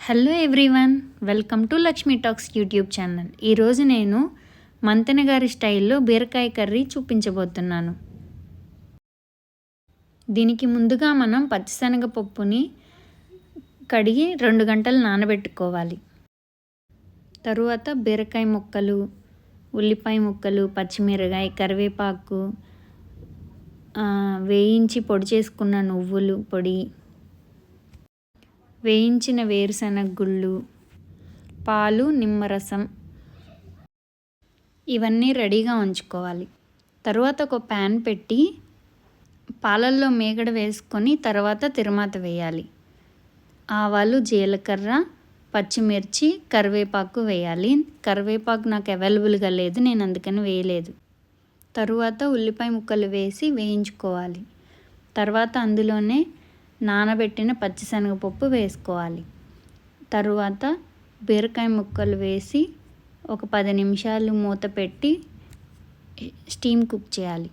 Hello everyone, welcome to Lakshmi talks YouTube channel. ఈరోజు నేను మంతెన గారి స్టైల్లో బీరకాయ కర్రీ చూపించబోతున్నాను. దీనికి ముందుగా మనం పచ్చిశనగపప్పుని కడిగి 2 గంటలు నానబెట్టుకోవాలి. తరువాత బీరకాయ ముక్కలు, ఉల్లిపాయ ముక్కలు, పచ్చిమిరకాయ, కరివేపాకు, వేయించి పొడి చేసుకున్న నువ్వులు పొడి, వేయించిన వేరుశనగ గుళ్ళు, పాలు, నిమ్మరసం ఇవన్నీ రెడీగా ఉంచుకోవాలి. తర్వాత ఒక ప్యాన్ పెట్టి పాలల్లో మేగడ వేసుకొని తర్వాత తిరుమాత వేయాలి. ఆవాలు, జీలకర్ర, పచ్చిమిర్చి, కరివేపాకు వేయాలి. కరివేపాకు నాకు అవైలబుల్గా లేదు, నేను అందుకని వేయలేదు. తరువాత ఉల్లిపాయ ముక్కలు వేసి వేయించుకోవాలి. తర్వాత అందులోనే నానబెట్టిన పచ్చిశనగపప్పు వేసుకోవాలి. తరువాత బీరకాయ ముక్కలు వేసి ఒక 10 నిమిషాలు మూత పెట్టి స్టీమ్ కుక్ చేయాలి.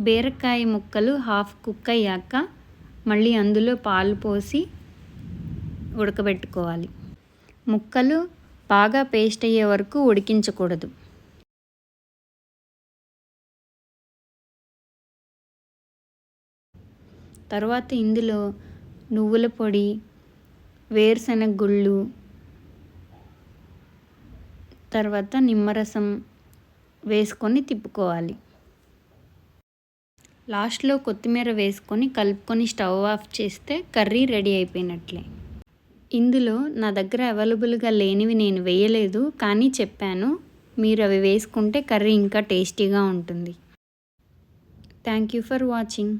బీరకాయ ముక్కలు హాఫ్ కుక్ అయ్యాక మళ్ళీ అందులో పాలు పోసి ఉడకబెట్టుకోవాలి. ముక్కలు బాగా పేస్ట్ అయ్యే వరకు ఉడికించకూడదు. తర్వాత ఇందులో నువ్వుల పొడి, వేరుశనగ గుళ్ళు, తర్వాత నిమ్మరసం వేసుకొని తిప్పుకోవాలి. లాస్ట్లో కొత్తిమీర వేసుకొని కలుపుకొని స్టవ్ ఆఫ్ చేస్తే కర్రీ రెడీ అయిపోయినట్లే. ఇందులో నా దగ్గర అవైలబుల్గా లేనివి నేను వేయలేదు, కానీ చెప్పాను. మీరు అవి వేసుకుంటే కర్రీ ఇంకా టేస్టీగా ఉంటుంది. Thank you for watching.